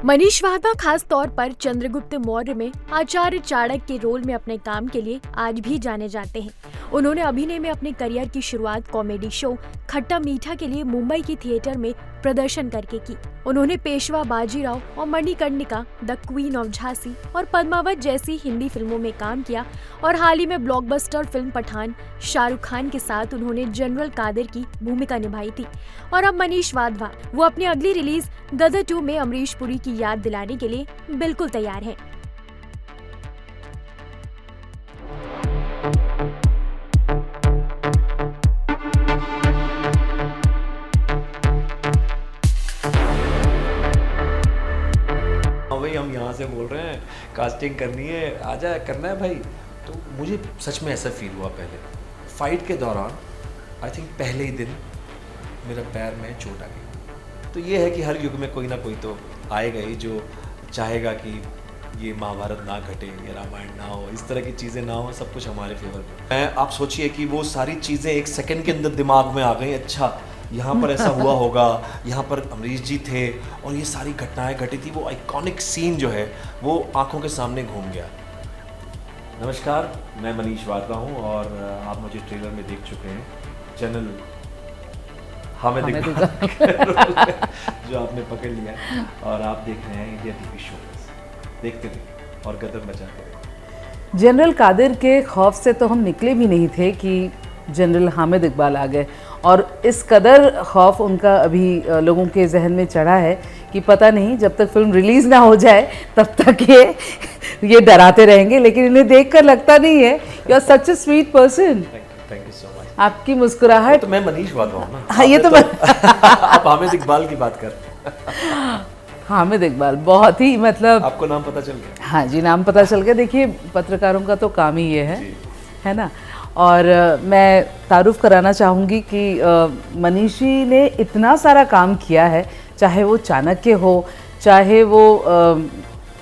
मनीष वाधवा खास तौर पर चंद्रगुप्त मौर्य में आचार्य चाणक्य के रोल में अपने काम के लिए आज भी जाने जाते हैं। उन्होंने अभिनय में अपने करियर की शुरुआत कॉमेडी शो खट्टा मीठा के लिए मुंबई की थिएटर में प्रदर्शन करके की। उन्होंने पेशवा, बाजीराव और Manikarnika, the queen of Jhansi और पद्मावत जैसी हिंदी फिल्मों में काम किया और हाल ही में ब्लॉकबस्टर फिल्म पठान शाहरुख खान के साथ उन्होंने जनरल कादिर की भूमिका निभाई थी। और अब मनीष वाधवा वो अपनी अगली रिलीज गदर 2 में अमरीश पुरी की याद दिलाने के लिए बिल्कुल तैयार हैं। भाई हम यहाँ से बोल रहे हैं कास्टिंग करनी है, आजा करना है भाई। तो मुझे सच में ऐसा फील हुआ पहले फाइट के दौरान, आई थिंक पहले ही दिन मेरा पैर में चोट आ गई। तो ये है कि हर युग में कोई ना कोई तो आएगा ही जो चाहेगा कि ये महाभारत ना घटे, ये रामायण ना हो, इस तरह की चीज़ें ना हो, सब कुछ हमारे फेवर में। आप सोचिए कि वो सारी चीज़ें एक सेकंड के अंदर दिमाग में आ गई। अच्छा यहाँ पर ऐसा हुआ होगा, यहाँ पर अमरीश जी थे और ये सारी घटनाएं घटी थी। वो आइकॉनिक सीन जो है वो आंखों के सामने घूम गया। नमस्कार, मैं मनीष वाधवा हूँ और आप मुझे ट्रेलर में देख चुके हैं। चैनल हामिद इकबाल जो आपने पकड़ लिया और आप देख रहे हैं इंडिया टीवी शो। देखते रहिए और गदर मचाते रहिए। जनरल कादिर के खौफ से तो हम निकले भी नहीं थे कि जनरल हामिद इकबाल आ गए, और इस कदर खौफ उनका अभी लोगों के जहन में चढ़ा है कि पता नहीं जब तक फिल्म रिलीज़ ना हो जाए तब तक ये डराते रहेंगे। लेकिन इन्हें देखकर लगता नहीं है। You are such a sweet person. Thank you so much. आपकी मुस्कुराहट। तो मैं मनीष वाधवा हूँ ना। हाँ, ये तो आप हामिद इकबाल की बात कर। हामिद इकबाल बहुत ही मतलब आपको नाम पता चल गया? हाँ जी, नाम पता चल गया। देखिए, पत्रकारों का तो काम ही ये है ना। और मैं तारुफ कराना चाहूँगी कि मनीषी ने इतना सारा काम किया है, चाहे वो चाणक्य हो, चाहे वो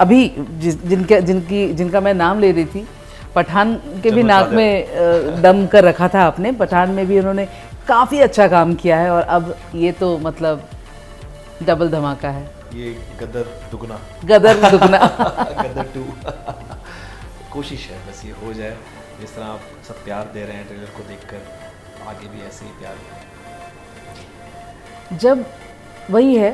अभी जिनका मैं नाम ले रही थी, पठान के भी नाक में दम कर रखा था आपने। पठान में भी उन्होंने काफ़ी अच्छा काम किया है और अब ये तो मतलब डबल धमाका है। ये गदर दुगना गदर 2 कोशिश है बस ये हो जाए। जिस तरह आप सब प्यार दे रहे हैं ट्रेलर को देखकर, आगे भी ऐसे ही प्यार दें। जब वही है,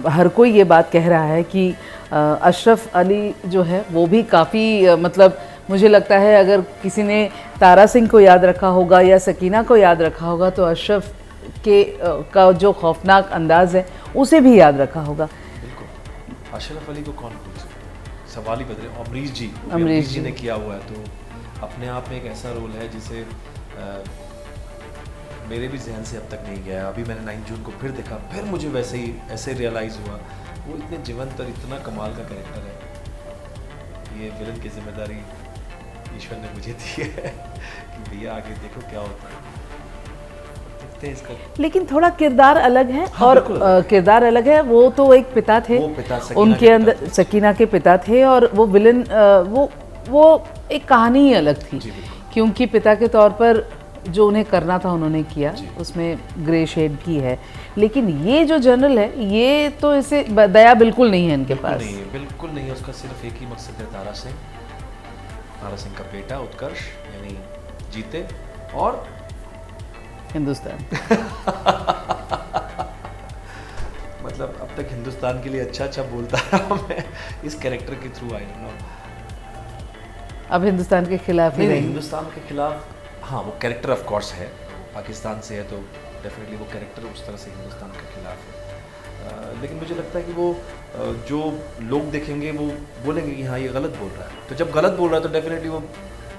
हर कोई ये बात कह रहा है कि अशरफ अली जो है वो भी काफ़ी मतलब मुझे लगता है अगर किसी ने तारा सिंह को याद रखा होगा या सकीना को याद रखा होगा तो अशरफ का जो खौफनाक अंदाज है उसे भी याद रखा होगा। बिल्कुल, अशरफ अली को कौन भूल सकता है, सवाल ही बदले। अमरीश जी ने किया हुआ है तो अपने आप में एक ऐसा रोल है जिसे मेरे भी जहन से अब तक नहीं गया। अभी मैंने 9 जून को फिर देखा, फिर मुझे ऐसे रियलाइज़ हुआ वो इतने जीवंत और इतना कमाल का कैरेक्टर है। ये विलन की जिम्मेदारी ईश्वर ने मुझे दी है कि भैया आगे देखो क्या होता है, देखते हैं इसका। लेकिन थोड़ा किरदार अलग है। हाँ, और किरदार अलग है। वो तो एक पिता थे, उनके अंदर सकीना के पिता थे, और वो विलन वो एक कहानी ही अलग थी क्योंकि पिता के तौर पर जो उन्हें करना था उन्होंने किया, उसमें ग्रे शेड की है। लेकिन ये जो जनरल है ये तो इसे दया बिल्कुल नहीं है इनके पास। बिल्कुल नहीं है। उसका सिर्फ एक ही मकसद है, तारा सिंह का बेटा उत्कर्ष यानी जीते और हिंदुस्तान। मतलब अब तक हिंदुस्तान के लिए अच्छा बोलता रहा मैं इस कैरेक्टर के थ्रू। आई डोंट नो अब हिंदुस्तान के खिलाफ नहीं, हिंदुस्तान के खिलाफ हाँ वो कैरेक्टर ऑफ कोर्स है, पाकिस्तान से है तो डेफिनेटली वो कैरेक्टर उस तरह से हिंदुस्तान के खिलाफ है। लेकिन मुझे लगता है कि वो जो लोग देखेंगे वो बोलेंगे कि हाँ ये गलत बोल रहा है। तो जब गलत बोल रहा है तो डेफिनेटली वो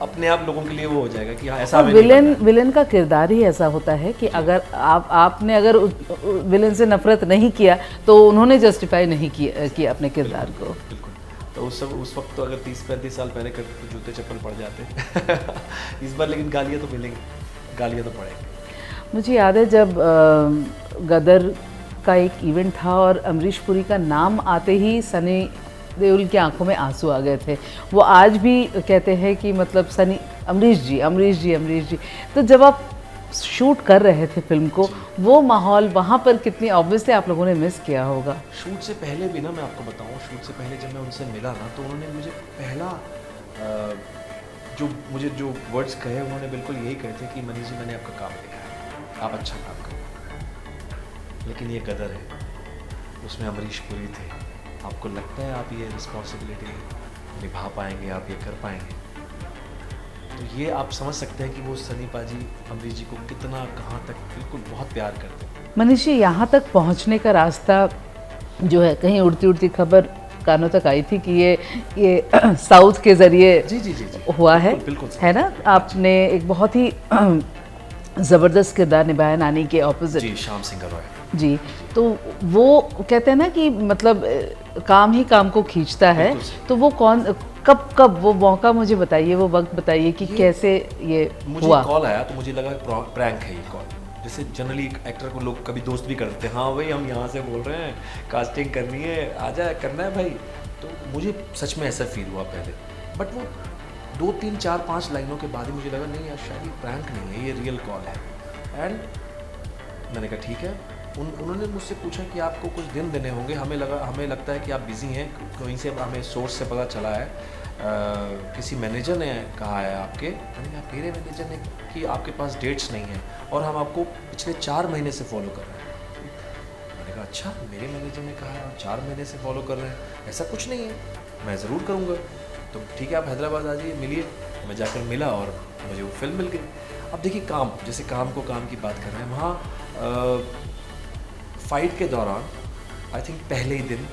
अपने आप लोगों के लिए वो हो जाएगा कि हाँ ऐसा। विलेन का किरदार ही ऐसा होता है कि अगर आपने अगर विलेन से नफरत नहीं किया तो उन्होंने जस्टिफाई नहीं किया अपने किरदार को। बिल्कुल। तो उस वक्त तो अगर 30-35 साल पहले करते तो जूते चप्पल पड़ जाते इस बार लेकिन गालियाँ तो मिलेंगी, गालियाँ तो पड़ेंगी। मुझे याद है जब गदर का एक इवेंट था और अमरीश पुरी का नाम आते ही सनी देओल की आंखों में आंसू आ गए थे। वो आज भी कहते हैं कि मतलब अमरीश जी। तो जब आप शूट कर रहे थे फिल्म को, वो माहौल वहाँ पर कितनी ऑब्वियसली आप लोगों ने मिस किया होगा। शूट से पहले भी ना, मैं आपको बताऊं, शूट से पहले जब मैं उनसे मिला ना, तो उन्होंने मुझे पहला जो वर्ड्स कहे, उन्होंने बिल्कुल यही कहे थे कि मनीष जी, मैंने आपका काम देखा है, आप अच्छा काम करो, लेकिन ये गदर है, उसमें अमरीश पुरी थे, आपको लगता है आप ये रिस्पॉन्सिबिलिटी निभा पाएंगे, आप ये कर पाएंगे? तो ये आप समझ सकते हैं कि वो सनी पाजी अमरीश जी को कितना, कहाँ तक बिल्कुल बहुत प्यार करते हैं। मनीष जी, यहाँ तक पहुँचने का रास्ता जो है, कहीं उड़ती उड़ती खबर कानों तक आई थी कि ये साउथ के ज़रिए जी हुआ है, बिल्कुल है ना? आपने एक बहुत ही ज़बरदस्त किरदार निभाया नानी के ऑपोजिट। जी, श्याम सिंह रॉय जी। तो वो कहते हैं ना कि मतलब काम ही काम को खींचता है, तो वो कब वो मौका मुझे बताइए, वो वक्त बताइए कि कैसे ये मुझे हुआ। कॉल आया तो मुझे लगा प्रैंक है ये कॉल। जैसे जनरली एक एक्टर को लोग कभी दोस्त भी कर देते हैं, हाँ भाई हम यहाँ से बोल रहे हैं, कास्टिंग करनी है, आजा, करना है भाई। तो मुझे सच में ऐसा फील हुआ पहले, बट वो 2, 3, 4, 5 लाइनों के बाद ही मुझे लगा नहीं यार, शायद ये प्रैंक नहीं है, ये रियल कॉल है। एंड मैंने कहा ठीक है। उन्होंने मुझसे पूछा कि आपको कुछ दिन देने होंगे, हमें लगता है कि आप बिज़ी हैं, कहीं से हमें सोर्स से पता चला है, किसी मैनेजर ने कहा है आपके। मैंने कहा मेरे मैनेजर ने कि आपके पास डेट्स नहीं हैं और हम आपको पिछले 4 महीने से फॉलो कर रहे हैं। मैंने कहा अच्छा, मेरे मैनेजर ने कहा है आप 4 महीने से फॉलो कर रहे हैं, ऐसा कुछ नहीं है, मैं ज़रूर करूँगा। तो ठीक है, आप हैदराबाद आ जाइए, मिलिए। मैं जाकर मिला और मुझे वो फिल्म मिल गई। अब देखिए, काम, जैसे काम की बात कर रहे हैं, वहाँ फाइट के दौरान आई थिंक पहले ही दिन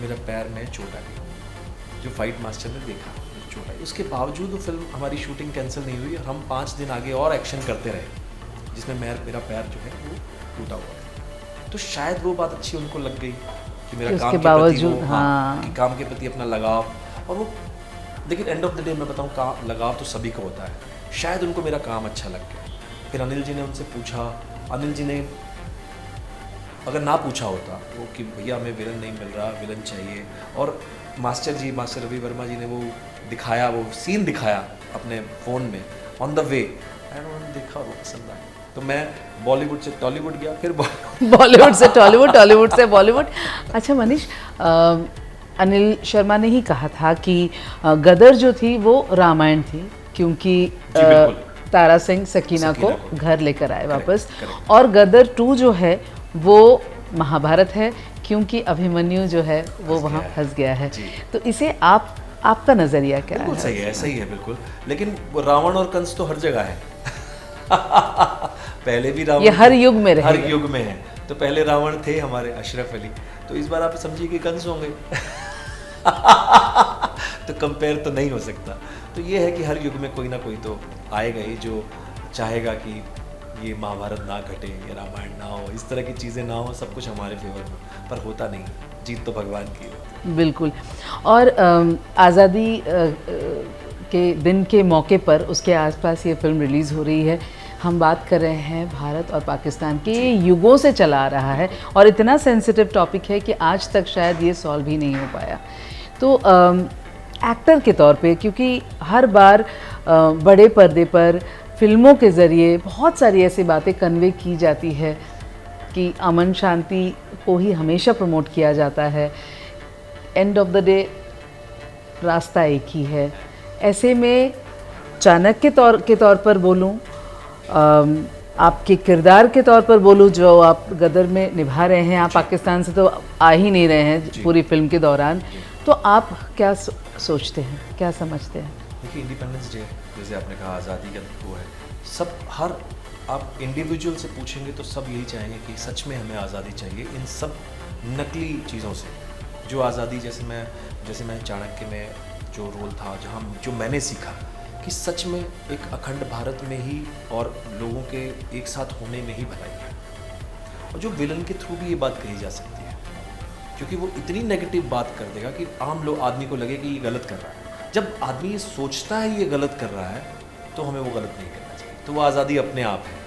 मेरा पैर में चोट आ गई, जो फाइट मास्टर ने देखा चोट आई। उसके बावजूद वो फिल्म, हमारी शूटिंग कैंसिल नहीं हुई, हम 5 दिन आगे और एक्शन करते रहे, जिसमें मेरा पैर जो है वो टूटा हुआ है। तो शायद वो बात अच्छी उनको लग गई कि मेरा काम के प्रति वो, हाँ, कि काम के प्रति अपना लगाव। और वो देखिए, एंड ऑफ द डे मैं बताऊँ, काम लगाव तो सभी का होता है, शायद उनको मेरा काम अच्छा लग गया। फिर अनिल जी ने उनसे पूछा, अनिल जी ने अगर ना पूछा होता वो कि भैया हमें विलन नहीं मिल रहा, विलन चाहिए, और मास्टर रवि वर्मा जी ने वो दिखाया, वो सीन दिखाया अपने फ़ोन में ऑन द वे, एंड उन्होंने देखा, वो पसंद आया। तो मैं बॉलीवुड से टॉलीवुड गया, फिर बॉलीवुड से टॉलीवुड, टॉलीवुड से बॉलीवुड। अच्छा मनीष, अनिल शर्मा ने ही कहा था कि गदर जो थी वो रामायण थी, क्योंकि तारा सिंह सकीना को घर लेकर आए वापस, और गदर 2 जो है वो महाभारत है, क्योंकि अभिमन्यु जो है वो वहाँ फंस गया है। तो इसे आपका नज़रिया क्या है? बिल्कुल सही है, ऐसा ही है बिल्कुल, लेकिन वो रावण और कंस तो हर जगह है। पहले भी रावण, ये हर युग में रहेगा, हर युग में है। तो पहले रावण थे हमारे अशरफ अली, तो इस बार आप समझिए कि कंस होंगे। तो कंपेयर तो नहीं हो सकता। तो ये है कि हर युग में कोई ना कोई तो आएगा ही जो चाहेगा कि ये महाभारत ना घटे, ये रामायण ना हो, इस तरह की चीज़ें ना हो, सब कुछ हमारे फेवर में, पर होता नहीं, जीत तो भगवान की है। बिल्कुल। और आज़ादी के दिन के मौके पर उसके आसपास ये फिल्म रिलीज़ हो रही है। हम बात कर रहे हैं भारत और पाकिस्तान के, ये युगों से चला आ रहा है और इतना सेंसिटिव टॉपिक है कि आज तक शायद ये सॉल्व ही नहीं हो पाया। तो एक्टर के तौर पे, क्योंकि हर बार बड़े पर्दे पर फिल्मों के ज़रिए बहुत सारी ऐसी बातें कन्वे की जाती है कि अमन शांति को ही हमेशा प्रमोट किया जाता है, एंड ऑफ द डे रास्ता एक ही है। ऐसे में चाणक्य के तौर पर बोलूं, आपके किरदार के तौर पर बोलूं, जो आप गदर में निभा रहे हैं, आप पाकिस्तान से तो आ ही नहीं रहे हैं पूरी फिल्म के दौरान, तो आप क्या सोचते हैं, क्या समझते हैं? देखिए, इंडिपेंडेंस डे, जैसे आपने कहा, आज़ादी का वो है, सब, हर आप इंडिविजुअल से पूछेंगे तो सब यही चाहेंगे कि सच में हमें आज़ादी चाहिए इन सब नकली चीज़ों से। जो आज़ादी, जैसे मैं चाणक्य में जो रोल था, जहाँ जो मैंने सीखा कि सच में एक अखंड भारत में ही और लोगों के एक साथ होने में ही भलाई है। और जो विलन के थ्रू भी ये बात कही जा सकती है, क्योंकि वो इतनी नेगेटिव बात कर देगा कि आम आदमी को लगे कि ये गलत कर रहा है। जब आदमी ये सोचता है ये गलत कर रहा है, तो हमें वो गलत नहीं करना चाहिए। तो वो आज़ादी अपने आप है,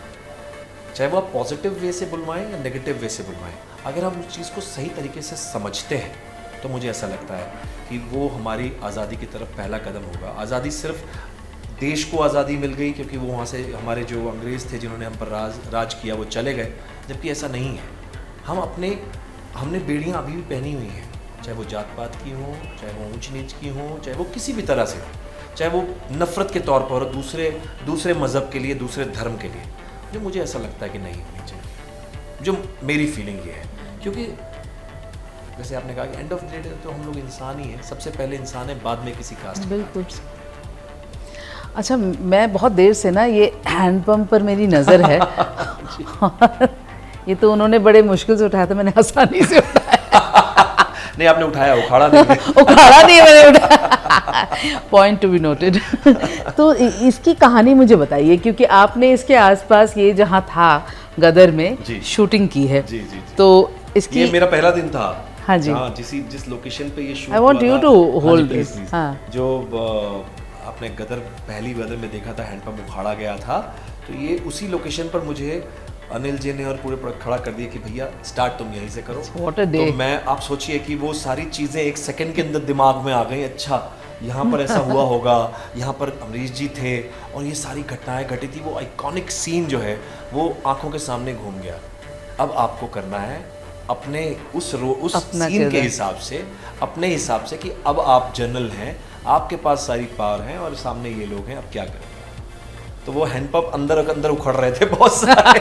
चाहे वो आप पॉजिटिव वे से बुलवाएं या नेगेटिव वे से बुलवाएं। अगर हम उस चीज़ को सही तरीके से समझते हैं तो मुझे ऐसा लगता है कि वो हमारी आज़ादी की तरफ पहला कदम होगा। आज़ादी सिर्फ देश को आज़ादी मिल गई क्योंकि वो वहाँ से हमारे जो अंग्रेज़ थे जिन्होंने हम पर राज किया वो चले गए, जबकि ऐसा नहीं है। हमने बेड़ियाँ अभी भी पहनी हुई हैं, चाहे वो जात पात की हो, चाहे वो ऊंच नीच की हो, चाहे वो किसी भी तरह से, चाहे वो नफ़रत के तौर पर हो दूसरे मज़हब के लिए, दूसरे धर्म के लिए, जो मुझे ऐसा लगता है कि नहीं होनी चाहिए, जो मेरी फीलिंग ये है। क्योंकि जैसे आपने कहा कि एंड ऑफ द डे तो हम लोग इंसान ही हैं, सबसे पहले इंसान है, बाद में किसी कास्ट। बिल्कुल। अच्छा, मैं बहुत देर से ना ये हैंडपम्प पर मेरी नज़र है ये तो उन्होंने बड़े मुश्किल से उठाया था, मैंने आसानी से उठाया नहीं, आपने उठाया, उखाड़ा नहीं उखाड़ा नहीं, मैंने उठाया। Point to be noted. तो इसकी कहानी मुझे बताइए, क्योंकि आपने इसके आसपास ये जहाँ था गदर में शूटिंग की है। जी, जी, जी। तो इसकी ये मेरा पहला दिन था। हाँ जी। जिस लोकेशन पे ये shoot I want you to hold this. जो आपने पहली गदर में देखा था हैंडपम्प उखाड़ा गया था, तो ये उसी लोकेशन पर मुझे अनिल जी ने और पूरे खड़ा कर दिया कि भैया स्टार्ट तुम यहीं से करो। What a day। तो मैं, आप सोचिए कि वो सारी चीज़ें एक सेकंड के अंदर दिमाग में आ गई। अच्छा, यहाँ पर ऐसा हुआ होगा, यहाँ पर अमरीश जी थे और ये सारी घटनाएं घटी थी। वो आइकॉनिक सीन जो है वो आंखों के सामने घूम गया। अब आपको करना है अपने उस सीन के हिसाब से, अपने हिसाब से कि अब आप जनरल हैं, आपके पास सारी पावर है और सामने ये लोग हैं, अब क्या करें। तो वो हैंडपंप अंदर उखड़ रहे थे बहुत सारे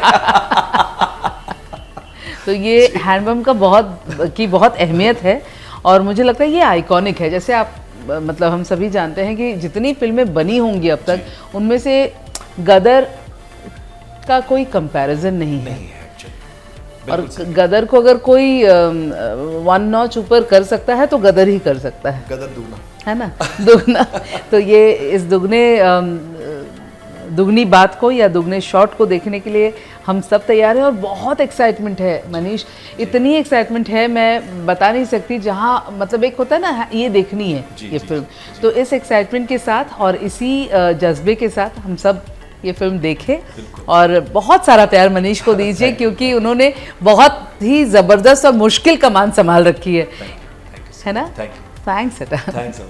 तो ये हैंडपम्प का बहुत अहमियत है और मुझे लगता है ये आइकॉनिक है। जैसे आप मतलब हम सभी जानते हैं कि जितनी फिल्में बनी होंगी अब तक, उनमें से गदर का कोई कंपैरिजन नहीं है। और गदर को अगर कोई 1 नॉच ऊपर कर सकता है तो गदर ही कर सकता है। गदर दुगना है ना, दुगना। तो ये इस दुगनी बात को या दुगने शॉट को देखने के लिए हम सब तैयार हैं और बहुत एक्साइटमेंट है मनीष। इतनी एक्साइटमेंट है मैं बता नहीं सकती। जहाँ मतलब एक होता है ना, ये देखनी है ये फिल्म, तो इस एक्साइटमेंट के साथ और इसी जज्बे के साथ हम सब ये फिल्म देखें और बहुत सारा प्यार मनीष को दीजिए क्योंकि उन्होंने बहुत ही ज़बरदस्त और मुश्किल कमान संभाल रखी है ना। थैंक्स। थैंक्स।